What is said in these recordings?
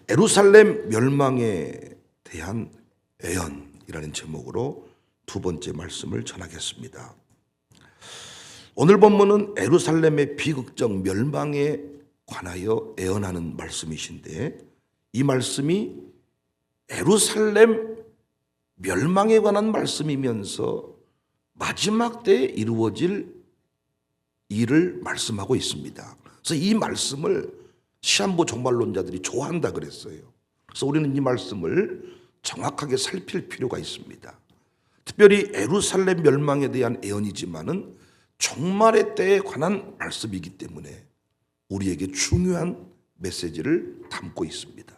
예루살렘 멸망에 대한 애언이라는 제목으로 두 번째 말씀을 전하겠습니다. 오늘 본문은 예루살렘의 비극적 멸망에 관하여 애언하는 말씀이신데, 이 말씀이 예루살렘 멸망에 관한 말씀이면서 마지막 때에 이루어질 일을 말씀하고 있습니다. 그래서 이 말씀을 시한부 종말론자들이 좋아한다 그랬어요. 그래서 우리는 이 말씀을 정확하게 살필 필요가 있습니다. 특별히 예루살렘 멸망에 대한 애언이지만은 종말의 때에 관한 말씀이기 때문에 우리에게 중요한 메시지를 담고 있습니다.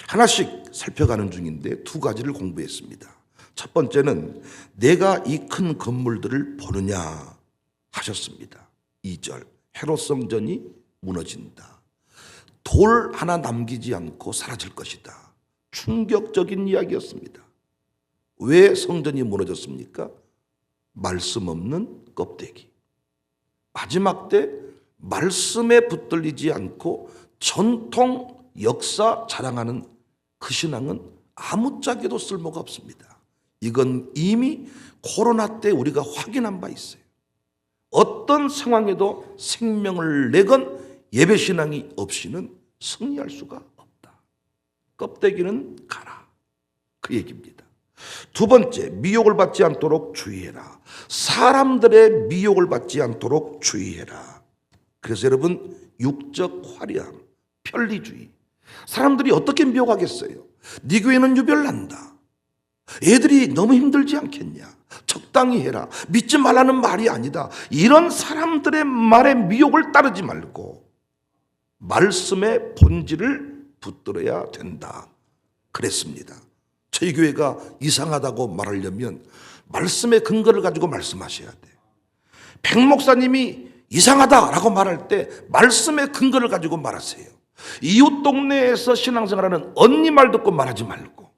하나씩 살펴가는 중인데 두 가지를 공부했습니다. 첫 번째는 내가 이 큰 건물들을 보느냐 하셨습니다. 2절, 헤롯 성전이 무너진다. 돌 하나 남기지 않고 사라질 것이다. 충격적인 이야기였습니다. 왜 성전이 무너졌습니까? 말씀 없는 껍데기. 마지막 때 말씀에 붙들리지 않고 전통 역사 자랑하는 그 신앙은 아무짝에도 쓸모가 없습니다. 이건 이미 코로나 때 우리가 확인한 바 있어요. 어떤 상황에도 생명을 내건 예배신앙이 없이는 승리할 수가 없다. 껍데기는 가라, 그 얘기입니다. 두 번째, 미혹을 받지 않도록 주의해라. 사람들의 미혹을 받지 않도록 주의해라. 그래서 여러분, 육적 화려함, 편리주의, 사람들이 어떻게 미혹하겠어요? 네 교회는 유별난다, 애들이 너무 힘들지 않겠냐, 적당히 해라, 믿지 말라는 말이 아니다, 이런 사람들의 말에 미혹을 따르지 말고 말씀의 본질을 붙들어야 된다 그랬습니다. 저희 교회가 이상하다고 말하려면 말씀의 근거를 가지고 말씀하셔야 돼. 백 목사님이 이상하다라고 말할 때 말씀의 근거를 가지고 말하세요. 이웃 동네에서 신앙생활하는 언니 말 듣고 말하지 말고,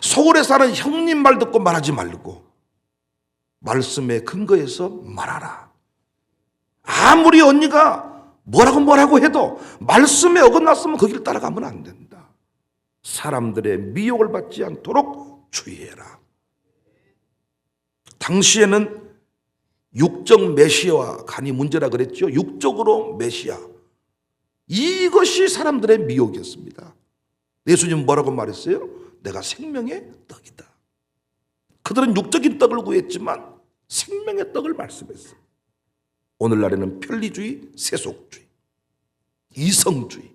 서울에 사는 형님 말 듣고 말하지 말고 말씀의 근거에서 말하라. 아무리 언니가 뭐라고 해도 말씀에 어긋났으면 그 길 따라가면 안 된다. 사람들의 미혹을 받지 않도록 주의해라. 당시에는 육적 메시아와 간이 문제라 그랬죠. 육적으로 메시아, 이것이 사람들의 미혹이었습니다. 예수님은 뭐라고 말했어요? 내가 생명의 떡이다. 그들은 육적인 떡을 구했지만 생명의 떡을 말씀했어요. 오늘날에는 편리주의, 세속주의, 이성주의,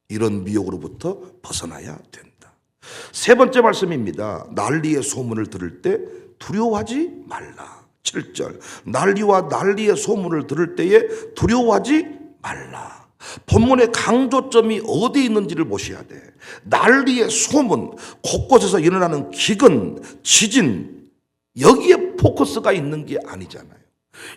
이런 미혹으로부터 벗어나야 된다. 세 번째 말씀입니다. 난리의 소문을 들을 때 두려워하지 말라. 7절, 난리와 난리의 소문을 들을 때에 두려워하지 말라. 본문의 강조점이 어디에 있는지를 보셔야 돼. 난리의 소문, 곳곳에서 일어나는 기근, 지진, 여기에 포커스가 있는 게 아니잖아요.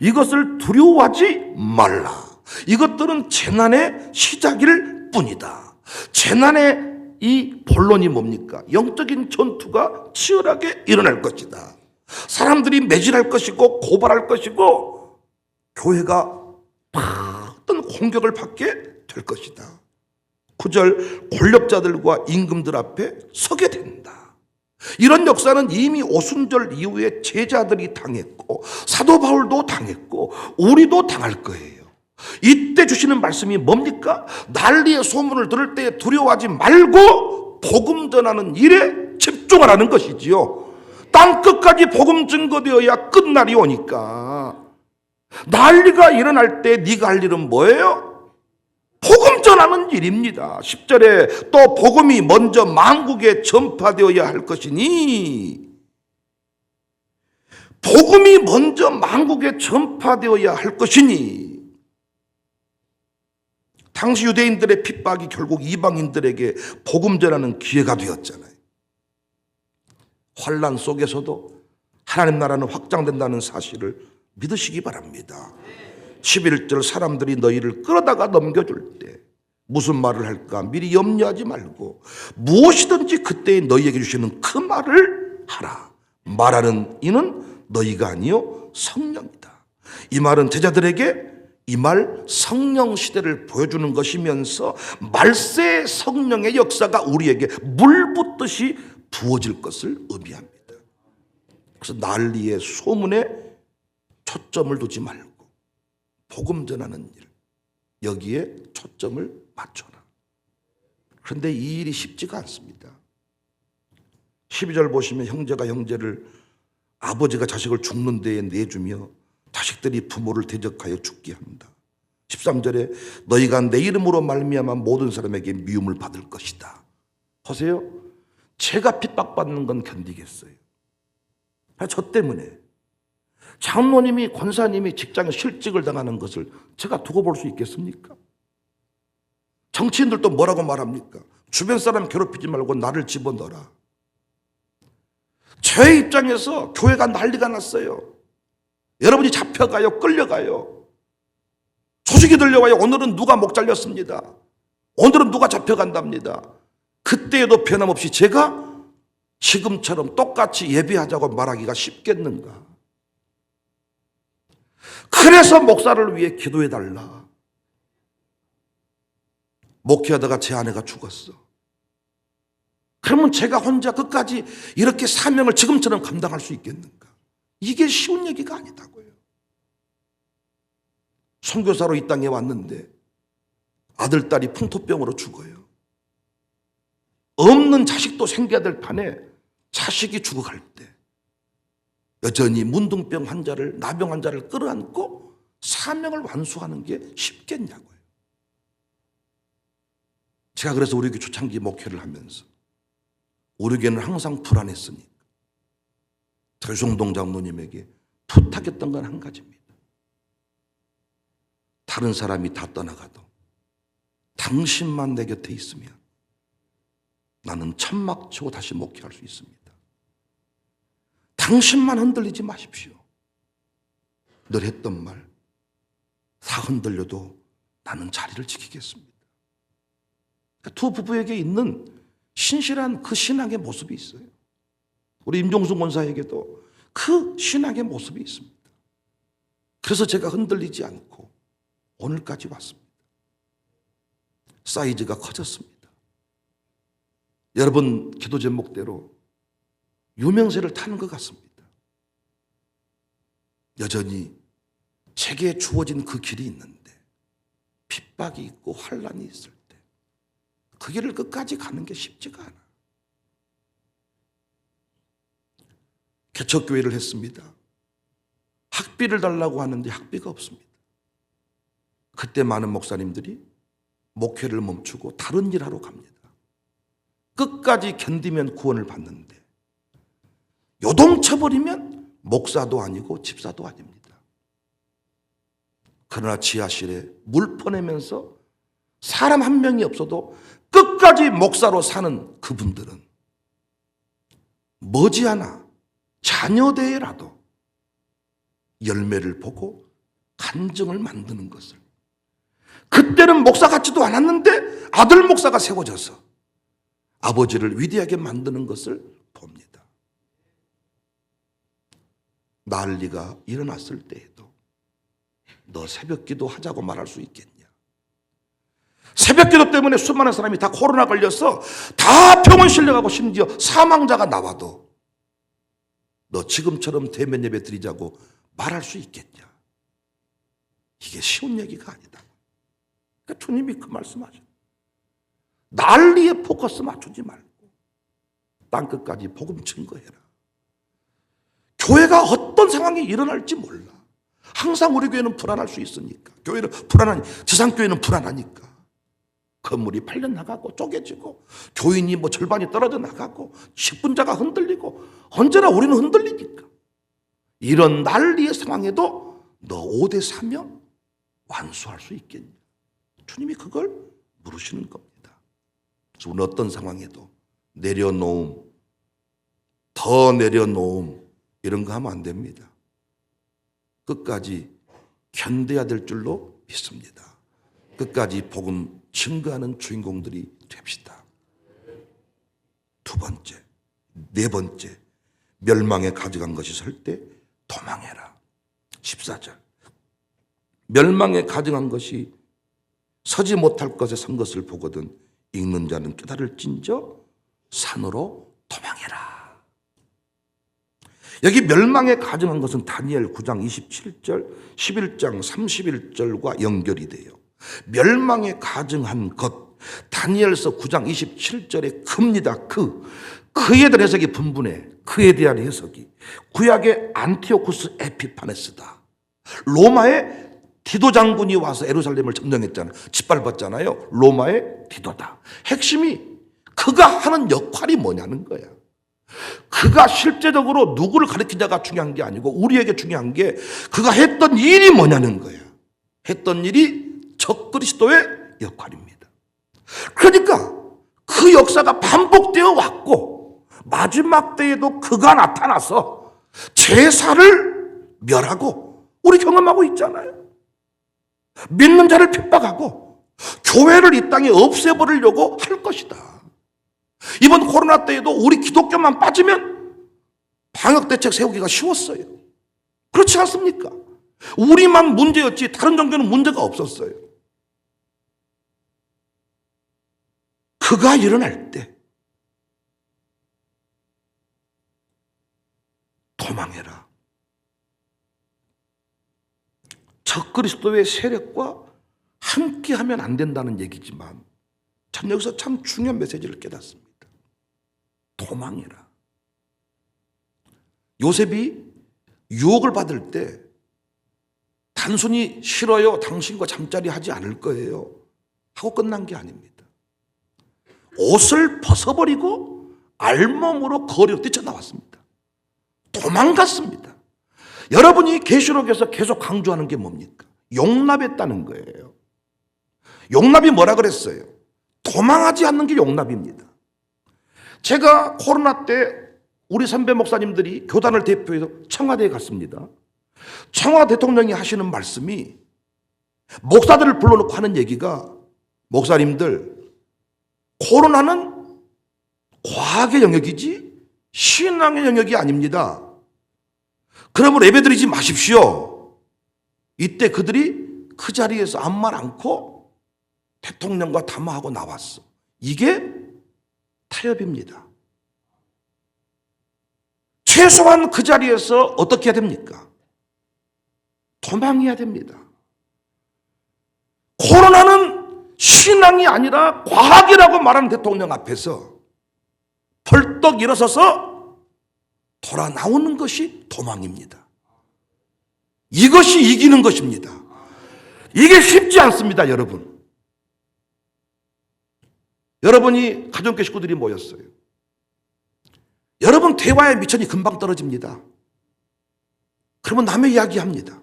이것을 두려워하지 말라. 이것들은 재난의 시작일 뿐이다. 재난의 이 본론이 뭡니까? 영적인 전투가 치열하게 일어날 것이다. 사람들이 매질할 것이고 고발할 것이고 교회가 어떤 공격을 받게 될 것이다. 9절, 권력자들과 임금들 앞에 서게 된다. 이런 역사는 이미 오순절 이후에 제자들이 당했고 사도 바울도 당했고 우리도 당할 거예요. 이때 주시는 말씀이 뭡니까? 난리의 소문을 들을 때 두려워하지 말고 복음 전하는 일에 집중하라는 것이지요. 땅끝까지 복음 증거되어야 끝날이 오니까 난리가 일어날 때 네가 할 일은 뭐예요? 복음 전하는 일입니다. 10절에 또 복음이 먼저 만국에 전파되어야 할 것이니, 복음이 먼저 만국에 전파되어야 할 것이니, 당시 유대인들의 핍박이 결국 이방인들에게 복음 전하는 기회가 되었잖아요. 환난 속에서도 하나님 나라는 확장된다는 사실을 믿으시기 바랍니다. 11절, 사람들이 너희를 끌어다가 넘겨줄 때 무슨 말을 할까 미리 염려하지 말고 무엇이든지 그때에 너희에게 주시는 그 말을 하라. 말하는 이는 너희가 아니요 성령이다. 이 말은 제자들에게 이 말 성령 시대를 보여주는 것이면서 말세 성령의 역사가 우리에게 물 붓듯이 부어질 것을 의미합니다. 그래서 난리의 소문에 초점을 두지 말고 복음 전하는 일, 여기에 초점을 맞춰라. 그런데 이 일이 쉽지가 않습니다. 12절 보시면 형제가 형제를, 아버지가 자식을 죽는 데에 내주며 자식들이 부모를 대적하여 죽게 합니다. 13절에 너희가 내 이름으로 말미암아 모든 사람에게 미움을 받을 것이다. 보세요. 제가 핍박받는 건 견디겠어요. 저 때문에 장로님이, 권사님이 직장에 실직을 당하는 것을 제가 두고 볼 수 있겠습니까? 정치인들도 뭐라고 말합니까? 주변 사람 괴롭히지 말고 나를 집어넣어라. 제 입장에서 교회가 난리가 났어요. 여러분이 잡혀가요, 끌려가요. 소식이 들려와요. 오늘은 누가 목 잘렸습니다. 오늘은 누가 잡혀간답니다. 그때에도 변함없이 제가 지금처럼 똑같이 예배하자고 말하기가 쉽겠는가? 그래서 목사를 위해 기도해달라. 목회하다가 제 아내가 죽었어. 그러면 제가 혼자 끝까지 이렇게 사명을 지금처럼 감당할 수 있겠는가? 이게 쉬운 얘기가 아니다고요. 선교사로 이 땅에 왔는데 아들, 딸이 풍토병으로 죽어요. 없는 자식도 생겨야 될 판에 자식이 죽어갈 때 여전히 문둥병 환자를, 나병 환자를 끌어안고 사명을 완수하는 게 쉽겠냐고요. 제가 그래서 우리 교회 초창기 목회를 하면서 우리 교회는 항상 불안했으니까 조성동 장로님에게 부탁했던 건 한 가지입니다. 다른 사람이 다 떠나가도 당신만 내 곁에 있으면 나는 천막 치고 다시 목회할 수 있습니다. 당신만 흔들리지 마십시오. 늘 했던 말, 다 흔들려도 나는 자리를 지키겠습니다. 두 부부에게 있는 신실한 그 신앙의 모습이 있어요. 우리 임종수 권사에게도 그 신앙의 모습이 있습니다. 그래서 제가 흔들리지 않고 오늘까지 왔습니다. 사이즈가 커졌습니다. 여러분 기도 제목대로 유명세를 타는 것 같습니다. 여전히 제게 주어진 그 길이 있는데 핍박이 있고 환란이 있을 때 그 길을 끝까지 가는 게 쉽지가 않아. 개척교회를 했습니다. 학비를 달라고 하는데 학비가 없습니다. 그때 많은 목사님들이 목회를 멈추고 다른 일 하러 갑니다. 끝까지 견디면 구원을 받는데 요동쳐버리면 목사도 아니고 집사도 아닙니다. 그러나 지하실에 물 퍼내면서 사람 한 명이 없어도 끝까지 목사로 사는 그분들은 머지않아 자녀대회라도 열매를 보고 간증을 만드는 것을, 그때는 목사 같지도 않았는데 아들 목사가 세워져서 아버지를 위대하게 만드는 것을 봅니다. 난리가 일어났을 때에도 너 새벽기도 하자고 말할 수 있겠냐? 새벽기도 때문에 수많은 사람이 다 코로나 걸려서 다 병원 실려가고 심지어 사망자가 나와도 너 지금처럼 대면 예배 드리자고 말할 수 있겠냐? 이게 쉬운 얘기가 아니다. 그러니까 주님이 그 말씀하셔. 난리에 포커스 맞추지 말고 땅끝까지 복음 증거해라. 교회가 어떤 상황이 일어날지 몰라. 항상 우리 교회는 불안할 수 있으니까. 교회는 불안하니, 지상교회는 불안하니까. 건물이 팔려 나가고 쪼개지고 교인이 뭐 절반이 떨어져 나가고 식분자가 흔들리고 언제나 우리는 흔들리니까. 이런 난리의 상황에도 너 5대 사명 완수할 수 있겠냐? 주님이 그걸 물으시는 겁니다. 그래서 오늘 어떤 상황에도 내려놓음, 더 내려놓음 이런 거 하면 안 됩니다. 끝까지 견뎌야 될 줄로 믿습니다. 끝까지 복음 증거하는 주인공들이 됩시다. 두 번째, 네 번째, 멸망에 가져간 것이 설 때 도망해라. 14절. 멸망에 가증한 것이 서지 못할 것에 선 것을 보거든 읽는 자는 깨달을진저 산으로 도망해라. 여기 멸망에 가증한 것은 다니엘 9장 27절, 11장 31절과 연결이 돼요. 멸망에 가증한 것, 다니엘서 9장 27절에 큽니다. 그에 대한 해석이 분분해. 그에 대한 해석이 구약의 안티오쿠스 에피파네스다. 로마의 디도 장군이 와서 예루살렘을 점령했잖아요. 짓밟았잖아요. 로마의 디도다. 핵심이 그가 하는 역할이 뭐냐는 거야. 그가 실제적으로 누구를 가리키자가 중요한 게 아니고 우리에게 중요한 게 그가 했던 일이 뭐냐는 거야. 했던 일이 적그리스도의 역할입니다. 그러니까 그 역사가 반복되어 왔고 마지막 때에도 그가 나타나서 제사를 멸하고 우리 경험하고 있잖아요. 믿는 자를 핍박하고 교회를 이 땅에 없애버리려고 할 것이다. 이번 코로나 때에도 우리 기독교만 빠지면 방역대책 세우기가 쉬웠어요. 그렇지 않습니까? 우리만 문제였지 다른 종교는 문제가 없었어요. 그가 일어날 때 도망해라. 적그리스도의 세력과 함께하면 안 된다는 얘기지만 전 여기서 참 중요한 메시지를 깨닫습니다. 도망해라. 요셉이 유혹을 받을 때 단순히 싫어요, 당신과 잠자리 하지 않을 거예요 하고 끝난 게 아닙니다. 옷을 벗어버리고 알몸으로 거리로 뛰쳐나왔습니다. 도망갔습니다. 여러분이 계시록에서 계속 강조하는 게 뭡니까? 용납했다는 거예요. 용납이 뭐라 그랬어요? 도망하지 않는 게 용납입니다. 제가 코로나 때 우리 선배 목사님들이 교단을 대표해서 청와대에 갔습니다. 청와대 대통령이 하시는 말씀이 목사들을 불러놓고 하는 얘기가 목사님들 코로나는 과학의 영역이지 신앙의 영역이 아닙니다. 그러므로 예배드리지 마십시오. 이때 그들이 그 자리에서 아무 말 않고 대통령과 담화하고 나왔어. 이게 타협입니다. 최소한 그 자리에서 어떻게 해야 됩니까? 도망해야 됩니다. 코로나는 신앙이 아니라 과학이라고 말하는 대통령 앞에서 벌떡 일어서서 돌아 나오는 것이 도망입니다. 이것이 이기는 것입니다. 이게 쉽지 않습니다, 여러분. 여러분이 가정교 식구들이 모였어요. 여러분 대화의 미천이 금방 떨어집니다. 그러면 남의 이야기 합니다.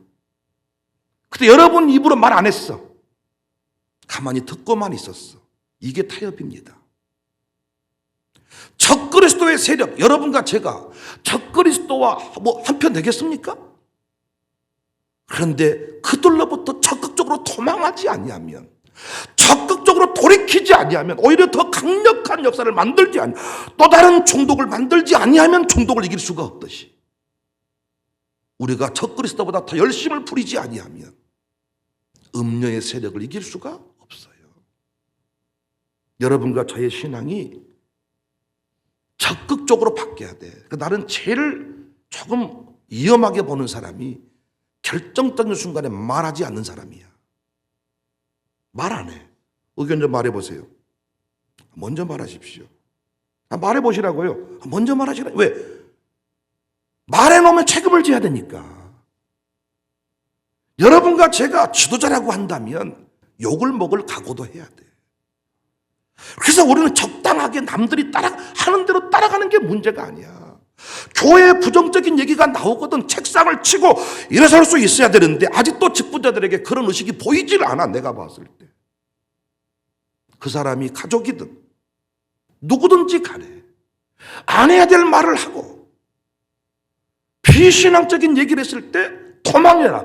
근데 여러분 입으로 말 안 했어. 가만히 듣고만 있었어. 이게 타협입니다. 적그리스도의 세력, 여러분과 제가 적그리스도와 한편 되겠습니까? 그런데 그들로부터 적극적으로 도망하지 아니하면, 적극적으로 돌이키지 아니하면, 오히려 더 강력한 역사를 만들지 아니, 또 다른 중독을 만들지 아니하면 중독을 이길 수가 없듯이 우리가 적그리스도보다 더 열심을 부리지 아니하면 음녀의 세력을 이길 수가 없어요. 여러분과 저의 신앙이 적극적으로 바뀌어야 돼. 나는 제일 조금 위험하게 보는 사람이 결정적인 순간에 말하지 않는 사람이야. 말 안 해. 의견 좀 말해보세요. 먼저 말하십시오. 말해보시라고요. 먼저 말하시라. 왜? 말해놓으면 책임을 져야 되니까. 여러분과 제가 지도자라고 한다면 욕을 먹을 각오도 해야 돼. 그래서 우리는 적당하게 남들이 하는 대로 따라가는 게 문제가 아니야. 교회에 부정적인 얘기가 나오거든 책상을 치고 일어설 수 있어야 되는데 아직도 직분자들에게 그런 의식이 보이질 않아. 내가 봤을 때. 그 사람이 가족이든 누구든지 간에 안 해야 될 말을 하고 비신앙적인 얘기를 했을 때 도망해라.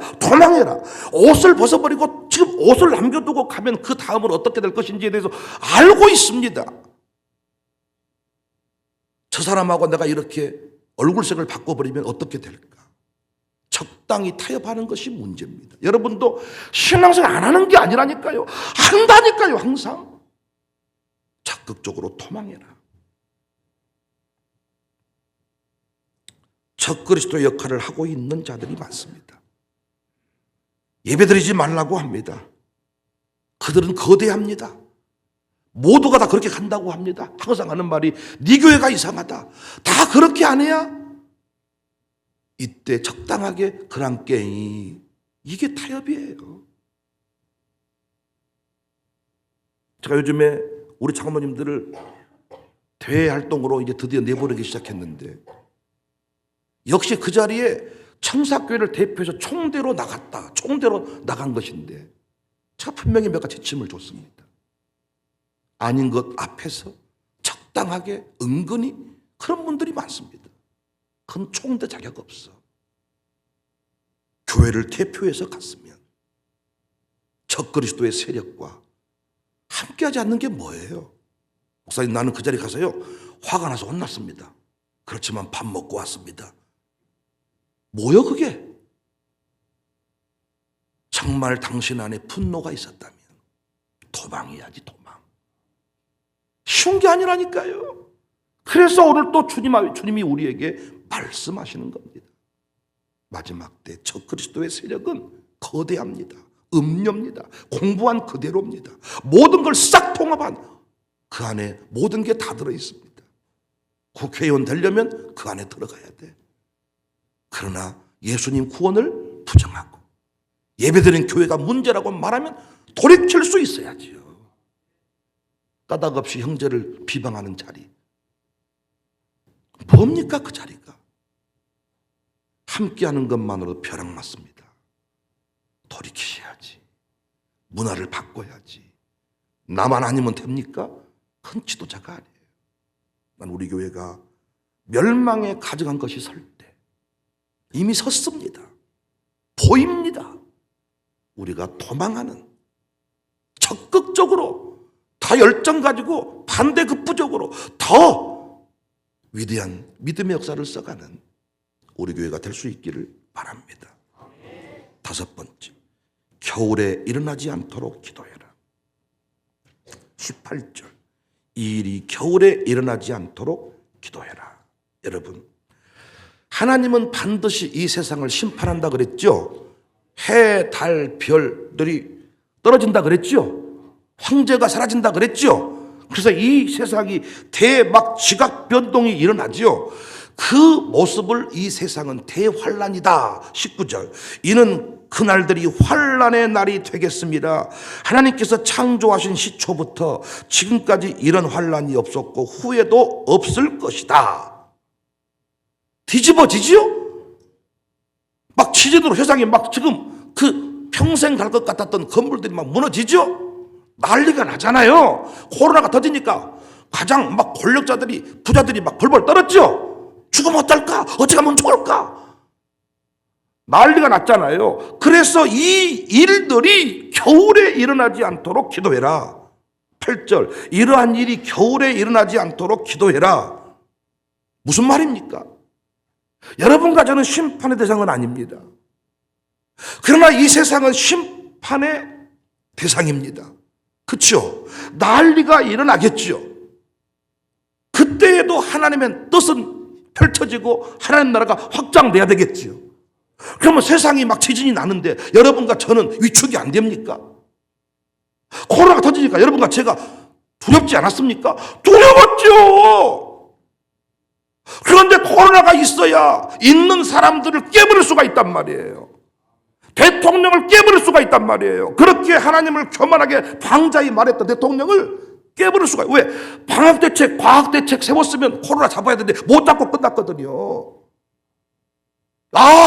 옷을 벗어버리고 지금 옷을 남겨두고 가면 그 다음은 어떻게 될 것인지에 대해서 알고 있습니다. 저 사람하고 내가 이렇게 얼굴색을 바꿔버리면 어떻게 될까? 적당히 타협하는 것이 문제입니다. 여러분도 신앙생활 안 하는 게 아니라니까요. 한다니까요. 항상 적극적으로 토망해라. 적그리스도 역할을 하고 있는 자들이 많습니다. 예배드리지 말라고 합니다. 그들은 거대합니다. 모두가 다 그렇게 간다고 합니다. 항상 하는 말이 네 교회가 이상하다. 다 그렇게 안 해야? 이때 적당하게 그랑깽이, 이게 타협이에요. 제가 요즘에 우리 장로님들을 대외 활동으로 이제 드디어 내보내기 시작했는데, 역시 그 자리에 청사교회를 대표해서 총대로 나갔다. 총대로 나간 것인데 제가 분명히 몇 가지 지침을 줬습니다. 아닌 것 앞에서 적당하게 은근히 그런 분들이 많습니다. 그건 총대 자격 없어. 교회를 대표해서 갔으면 적그리스도의 세력과 함께하지 않는 게 뭐예요? 목사님, 나는 그 자리에 가서요 화가 나서 혼났습니다. 그렇지만 밥 먹고 왔습니다. 뭐요 그게? 정말 당신 안에 분노가 있었다면 도망해야지. 도망. 쉬운 게 아니라니까요. 그래서 오늘 또 주님이 우리에게 말씀하시는 겁니다. 마지막 때 적그리스도의 세력은 거대합니다. 음료입니다. 공부한 그대로입니다. 모든 걸 싹 통합한, 그 안에 모든 게 다 들어있습니다. 국회의원 되려면 그 안에 들어가야 돼. 그러나 예수님 구원을 부정하고 예배드리는 교회가 문제라고 말하면 돌이킬 수 있어야지요. 까닭없이 형제를 비방하는 자리, 뭡니까 그 자리가? 함께하는 것만으로도 벼락 맞습니다. 돌이키셔야지. 문화를 바꿔야지. 나만 아니면 됩니까? 큰 지도자가 아니에요. 난 우리 교회가 멸망에 가져간 것이 설 때 이미 섰습니다. 보입니다. 우리가 도망하는, 적극적으로 다 열정 가지고 반대급부적으로 더 위대한 믿음의 역사를 써가는 우리 교회가 될 수 있기를 바랍니다. 다섯 번째, 겨울에 일어나지 않도록 기도해라. 18절, 이 일이 겨울에 일어나지 않도록 기도해라. 여러분, 하나님은 반드시 이 세상을 심판한다 그랬죠. 해, 달, 별들이 떨어진다 그랬죠. 황제가 사라진다 그랬죠. 그래서 이 세상이 대막 지각 변동이 일어나죠. 그 모습을 이 세상은 대환란이다. 19절, 이는 그날들이 환란의 날이 되겠습니다. 하나님께서 창조하신 시초부터 지금까지 이런 환란이 없었고 후에도 없을 것이다. 뒤집어지지요? 막 지진으로 세상이 막 지금 그 평생 갈 것 같았던 건물들이 막 무너지죠? 난리가 나잖아요. 코로나가 터지니까 가장 막 권력자들이, 부자들이 막 벌벌 떨었죠? 죽으면 어떨까? 어찌 하면 좋을까? 난리가 났잖아요. 그래서 이 일들이 겨울에 일어나지 않도록 기도해라. 8절, 이러한 일이 겨울에 일어나지 않도록 기도해라. 무슨 말입니까? 여러분과 저는 심판의 대상은 아닙니다. 그러나 이 세상은 심판의 대상입니다. 그렇죠? 난리가 일어나겠죠. 그때에도 하나님의 뜻은 펼쳐지고 하나님 나라가 확장돼야 되겠죠. 그러면 세상이 막 지진이 나는데 여러분과 저는 위축이 안 됩니까? 코로나가 터지니까 여러분과 제가 두렵지 않았습니까? 두려웠죠. 그런데 코로나가 있어야 있는 사람들을 깨버릴 수가 있단 말이에요. 대통령을 깨버릴 수가 있단 말이에요. 그렇게 하나님을 교만하게 방자히 말했던 대통령을 깨버릴 수가 있어요. 왜? 방역대책, 과학대책 세웠으면 코로나 잡아야 되는데 못 잡고 끝났거든요.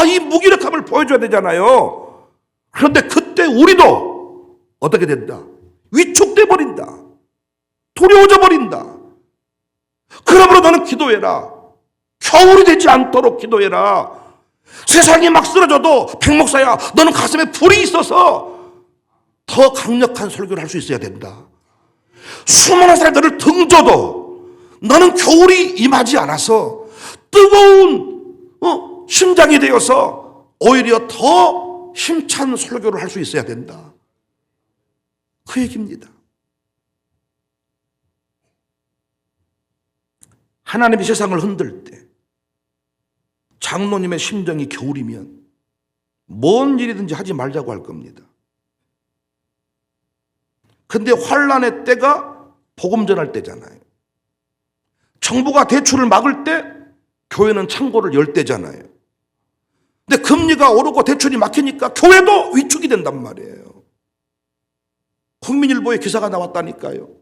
이 무기력함을 보여줘야 되잖아요. 그런데 그때 우리도 어떻게 된다? 위축돼 버린다. 두려워져 버린다. 그러므로 너는 기도해라. 겨울이 되지 않도록 기도해라. 세상이 막 쓰러져도 백목사야, 너는 가슴에 불이 있어서 더 강력한 설교를 할 수 있어야 된다. 수많은 사람들을 등져도 너는 겨울이 임하지 않아서 뜨거운 심장이 되어서 오히려 더 힘찬 설교를 할 수 있어야 된다. 그 얘기입니다. 하나님이 세상을 흔들 때 장로님의 심정이 겨울이면 뭔 일이든지 하지 말자고 할 겁니다. 근데 환란의 때가 복음 전할 때잖아요. 정부가 대출을 막을 때 교회는 창고를 열 때잖아요. 근데 금리가 오르고 대출이 막히니까 교회도 위축이 된단 말이에요. 국민일보에 기사가 나왔다니까요.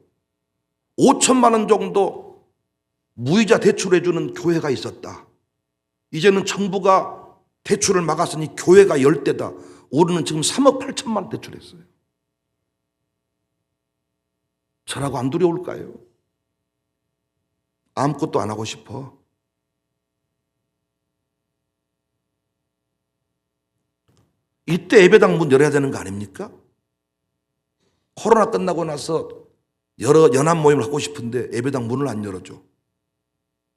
5천만 원 정도 무이자 대출해주는 교회가 있었다. 이제는 정부가 대출을 막았으니 교회가 열 대다. 올해는 지금 3억 8천만 원 대출했어요. 저라고 안 두려울까요? 아무것도 안 하고 싶어. 이때 예배당 문 열어야 되는 거 아닙니까? 코로나 끝나고 나서 여러 연합 모임을 하고 싶은데 예배당 문을 안 열어줘.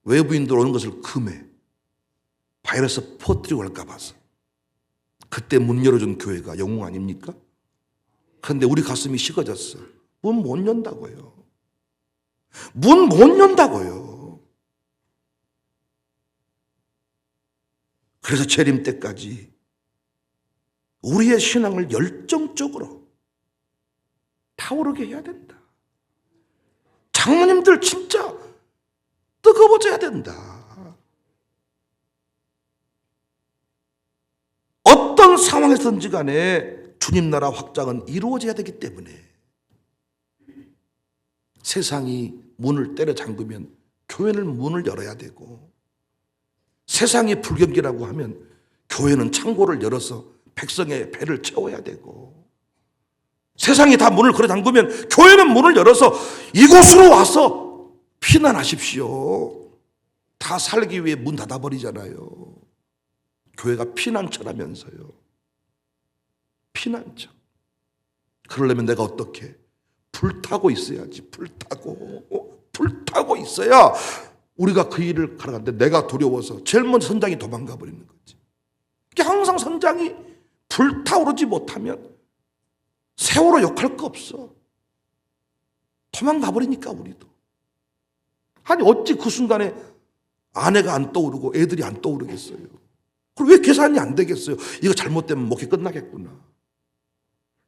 외부인들 오는 것을 금해. 바이러스 퍼뜨리고 할까 봐서. 그때 문 열어준 교회가 영웅 아닙니까? 그런데 우리 가슴이 식어졌어. 문 못 연다고요. 문 못 연다고요. 그래서 재림 때까지 우리의 신앙을 열정적으로 타오르게 해야 된다. 장로님들 진짜 뜨거워져야 된다. 어떤 상황에서든지 간에 주님 나라 확장은 이루어져야 되기 때문에 세상이 문을 때려 잠그면 교회는 문을 열어야 되고, 세상이 불경기라고 하면 교회는 창고를 열어서 백성의 배를 채워야 되고, 세상이 다 문을 걸어 잠그면 교회는 문을 열어서 이곳으로 와서 피난하십시오. 다 살기 위해 문 닫아버리잖아요. 교회가 피난처라면서요. 피난처. 그러려면 내가 어떻게? 불타고 있어야지. 불타고 있어야 우리가 그 일을 가라가는데, 내가 두려워서 제일 먼저 선장이 도망가 버리는 거지. 항상 선장이 불타오르지 못하면 세월호 욕할 거 없어. 도망가 버리니까 우리도. 아니 어찌 그 순간에 아내가 안 떠오르고 애들이 안 떠오르겠어요. 그럼 왜 계산이 안 되겠어요? 이거 잘못되면 목이 끝나겠구나.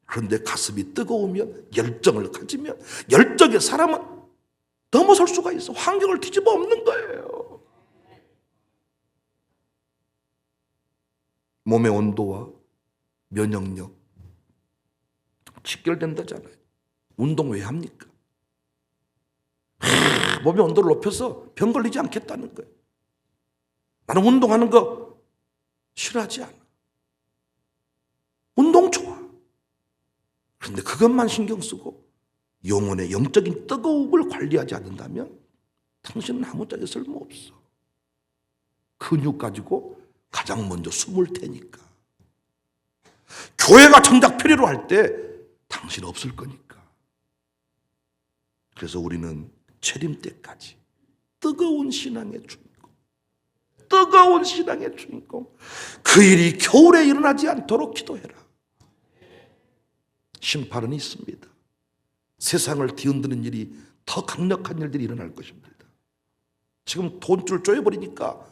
그런데 가슴이 뜨거우면, 열정을 가지면, 열정의 사람은 넘어설 수가 있어. 환경을 뒤집어 엎는 거예요. 몸의 온도와 면역력 직결된다잖아요. 운동 왜 합니까? 몸의 온도를 높여서 병 걸리지 않겠다는 거예요. 나는 운동하는 거 싫어하지 않아. 운동 좋아. 그런데 그것만 신경 쓰고 영혼의 영적인 뜨거움을 관리하지 않는다면 당신은 아무짝에 쓸모없어. 근육 가지고 가장 먼저 숨을 테니까. 교회가 정작 필요로 할 때 당신 없을 거니까. 그래서 우리는 재림 때까지 뜨거운 신앙의 주인공, 뜨거운 신앙의 주인공, 그 일이 겨울에 일어나지 않도록 기도해라. 심판은 있습니다. 세상을 뒤흔드는 일이 더 강력한 일들이 일어날 것입니다. 지금 돈줄 쪼여버리니까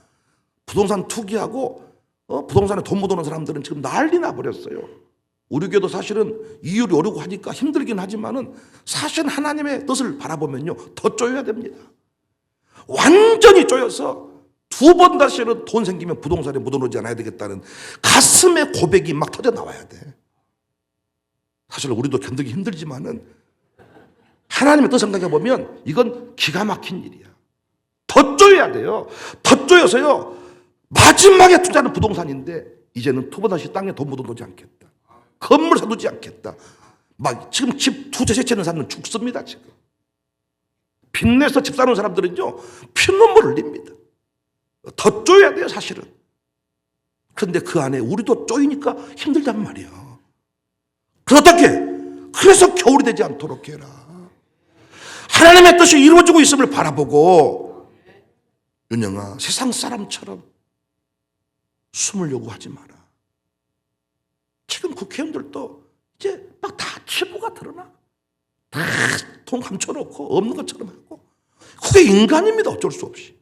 부동산 투기하고 부동산에 돈 묻어놓은 사람들은 지금 난리 나버렸어요. 우리 교도 사실은 이율이 오르고 하니까 힘들긴 하지만은 사실 하나님의 뜻을 바라보면요 더 쪼여야 됩니다. 완전히 쪼여서 두 번 다시는 돈 생기면 부동산에 묻어놓지 않아야 되겠다는 가슴의 고백이 막 터져 나와야 돼. 사실 우리도 견디기 힘들지만은 하나님의 뜻 생각해 보면 이건 기가 막힌 일이야. 더 쪼여야 돼요. 더 쪼여서요 마지막에 투자는 부동산인데 이제는 두 번 다시 땅에 돈 묻어놓지 않겠다. 건물 사두지 않겠다. 막 지금 집 두 채, 세 채는 사는 죽습니다. 지금 빚내서 집 사는 사람들은요 피눈물 흘립니다. 더 쪼여야 돼요 사실은. 그런데 그 안에 우리도 쪼이니까 힘들단 말이야. 어떻게? 그래서 겨울이 되지 않도록 해라. 하나님의 뜻이 이루어지고 있음을 바라보고, 윤영아 세상 사람처럼 숨으려고 하지 마라. 지금 국회의원들도 이제 막 다 치부가 드러나. 다 통 감춰놓고 없는 것처럼 하고. 그게 인간입니다. 어쩔 수 없이.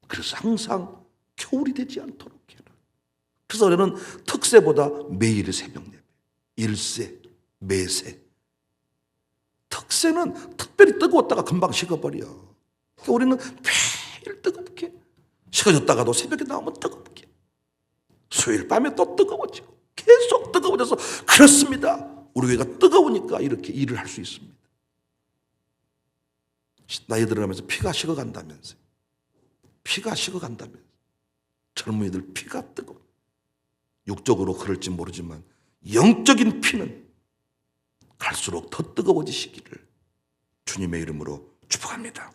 그래서 항상 겨울이 되지 않도록 해라. 그래서 우리는 특세보다 매일 새벽 예배, 일세, 매세. 특세는 특별히 뜨거웠다가 금방 식어버려. 그러니까 우리는 매일 뜨겁게, 식어졌다가도 새벽에 나오면 뜨겁게, 수요일 밤에 또 뜨거워지고 계속 뜨거워져서, 그렇습니다. 우리 교회가 뜨거우니까 이렇게 일을 할 수 있습니다. 나이 들어가면서 피가 식어간다면서요. 피가 식어간다면서. 젊은이들 피가 뜨거워. 육적으로 그럴지 모르지만 영적인 피는 갈수록 더 뜨거워지시기를 주님의 이름으로 축복합니다.